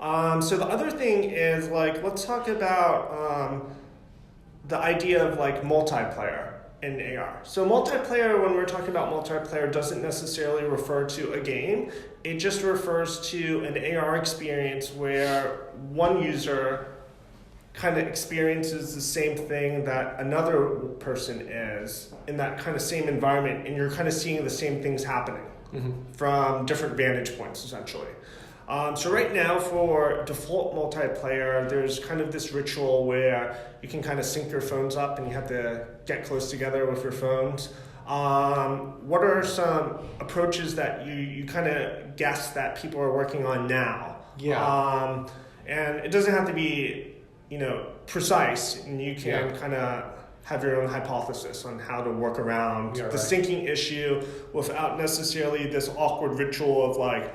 So the other thing is like, let's talk about the idea of like multiplayer in AR. So multiplayer, when we're talking about multiplayer, doesn't necessarily refer to a game. It just refers to an AR experience where one user kind of experiences the same thing that another person is in that kind of same environment, and you're kind of seeing the same things happening from different vantage points, essentially. So right now for default multiplayer, there's kind of this ritual where you can kind of sync your phones up and you have to get close together with your phones. What are some approaches that you kind of guess that people are working on now? Yeah. And it doesn't have to be, precise, and you can kind of have your own hypothesis on how to work around the syncing issue without necessarily this awkward ritual of like,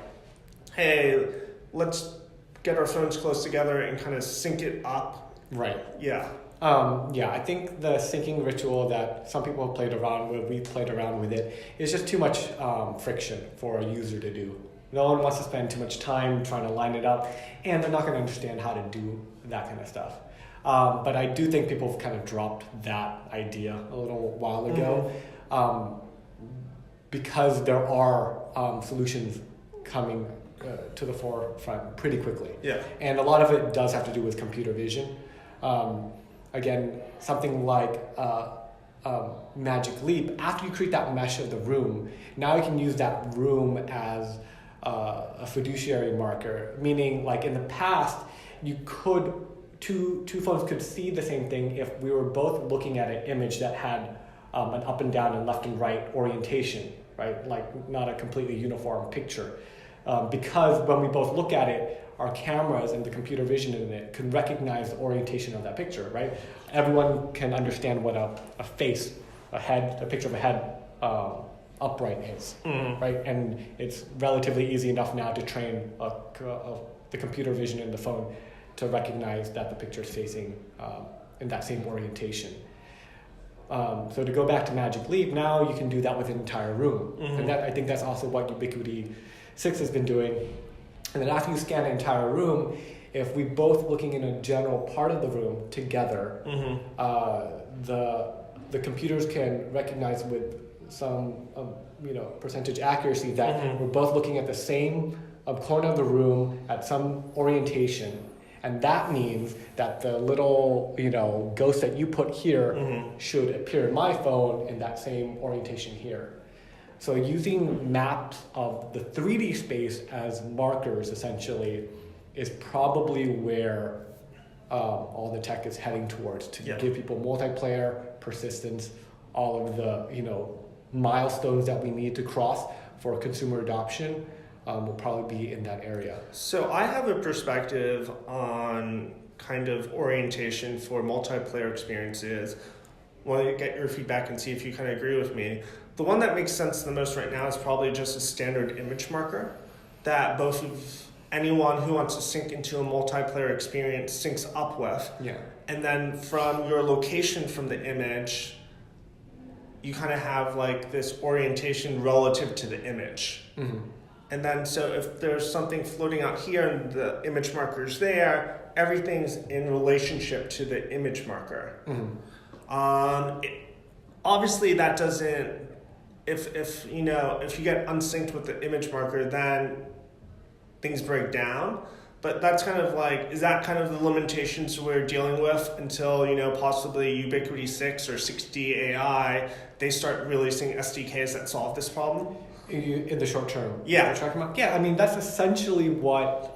hey, let's get our phones close together and kind of sync it up. Right. Yeah. I think the syncing ritual that some people have played around with, we played around with it, is just too much friction for a user to do. No one wants to spend too much time trying to line it up, and they're not going to understand how to do that kind of stuff. But I do think people have kind of dropped that idea a little while ago, because there are solutions coming to the forefront pretty quickly. Yeah. And a lot of it does have to do with computer vision. Again, something like Magic Leap, after you create that mesh of the room, now you can use that room as a fiduciary marker, meaning like in the past, you could, two phones could see the same thing if we were both looking at an image that had an up and down and left and right orientation, right? Like not a completely uniform picture. Because when we both look at it, our cameras and the computer vision in it can recognize the orientation of that picture, right? Everyone can understand what a face, a picture of a head upright is, right? And it's relatively easy enough now to train the computer vision in the phone to recognize that the picture is facing in that same orientation. So to go back to Magic Leap, now you can do that with an entire room. And I think that's also what Ubiquiti 6 has been doing. And then after you scan an entire room, if we both looking in a general part of the room together, the computers can recognize with some percentage accuracy that we're both looking at the same corner of the room at some orientation. And that means that the little, ghost that you put here should appear in my phone in that same orientation here. So using maps of the 3D space as markers, essentially, is probably where all the tech is heading towards to give people multiplayer, persistence, all of the, milestones that we need to cross for consumer adoption. Will probably be in that area. So I have a perspective on kind of orientation for multiplayer experiences. I want to get your feedback and see if you kind of agree with me. The one that makes sense the most right now is probably just a standard image marker that both of anyone who wants to sync into a multiplayer experience syncs up with. Yeah. And then from your location from the image, you kind of have like this orientation relative to the image. And then, so if there's something floating out here and the image marker's there, everything's in relationship to the image marker. Obviously, that doesn't. If you get unsynced with the image marker, then things break down. But that's kind of like, is that kind of the limitations we're dealing with until possibly Ubiquiti 6 or 6D AI, they start releasing SDKs that solve this problem? In the short term. Yeah. Yeah, I mean, that's essentially what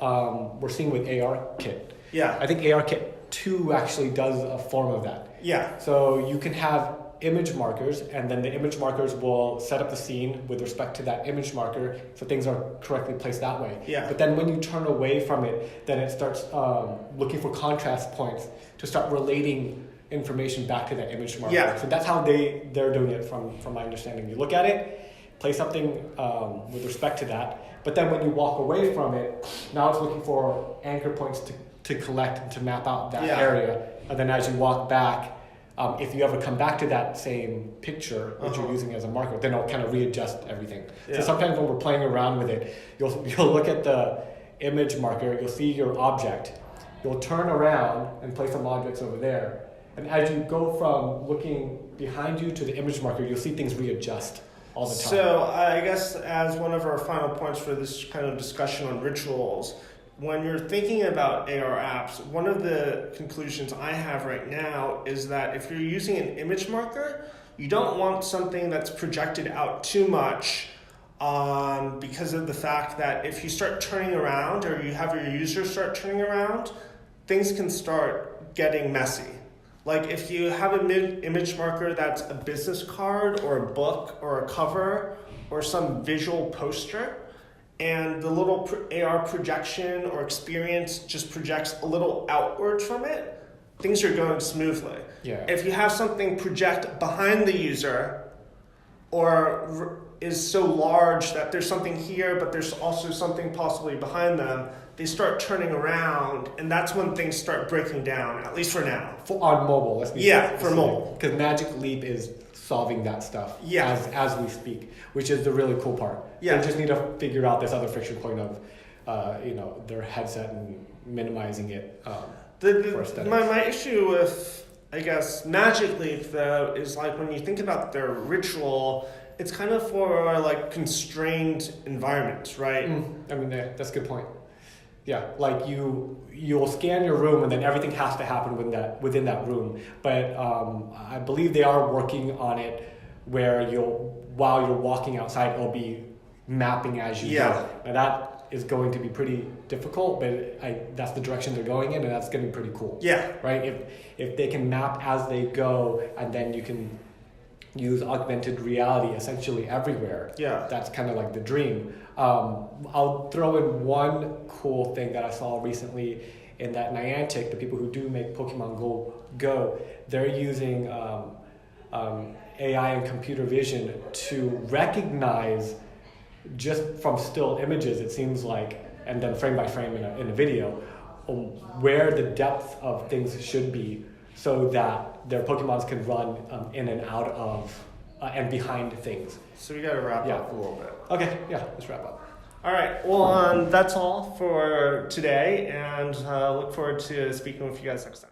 we're seeing with ARKit. Yeah. I think ARKit 2 actually does a form of that. Yeah. So you can have image markers, and then the image markers will set up the scene with respect to that image marker, so things are correctly placed that way. Yeah. But then when you turn away from it, then it starts looking for contrast points to start relating information back to that image marker. Yeah. So that's how they're doing it from my understanding. You look at it, play something with respect to that, but then when you walk away from it, now it's looking for anchor points to collect and to map out that area. And then as you walk back, if you ever come back to that same picture that you're using as a marker, then it'll kind of readjust everything. So sometimes when we're playing around with it, you'll look at the image marker, you'll see your object. You'll turn around and place some objects over there. And as you go from looking behind you to the image marker, you'll see things readjust all the time. So I guess as one of our final points for this kind of discussion on rituals, when you're thinking about AR apps, one of the conclusions I have right now is that if you're using an image marker, you don't want something that's projected out too much, because of the fact that if you start turning around or you have your user start turning around, things can start getting messy. Like if you have an image marker that's a business card or a book or a cover or some visual poster, and the little AR projection or experience just projects a little outward from it, things are going smoothly. Yeah. If you have something project behind the user or is so large that there's something here, but there's also something possibly behind them, they start turning around, and that's when things start breaking down, at least for now. On mobile, let's be for mobile. Because Magic Leap is solving that stuff as we speak, which is the really cool part. Yeah. They just need to figure out this other friction point of, their headset and minimizing it for aesthetics. My issue with, I guess, Magic Leap, though, is like when you think about their ritual, it's kind of for like constrained environments, right? I mean, that's a good point. Yeah, like you'll scan your room and then everything has to happen within that room. But I believe they are working on it where while you're walking outside, it'll be mapping as you go. Now that is going to be pretty difficult, but that's the direction they're going in, and that's going to be pretty cool. Yeah. Right? If they can map as they go, and then you can use augmented reality essentially everywhere. Yeah. That's kind of like the dream. I'll throw in one cool thing that I saw recently in that Niantic, the people who do make Pokemon Go, they're using AI and computer vision to recognize just from still images, it seems like, and then frame by frame in a video, where the depth of things should be so that their Pokemons can run in and out of and behind things. So we got to wrap up a little bit. Okay, yeah, let's wrap up. All right, well, that's all for today, and look forward to speaking with you guys next time.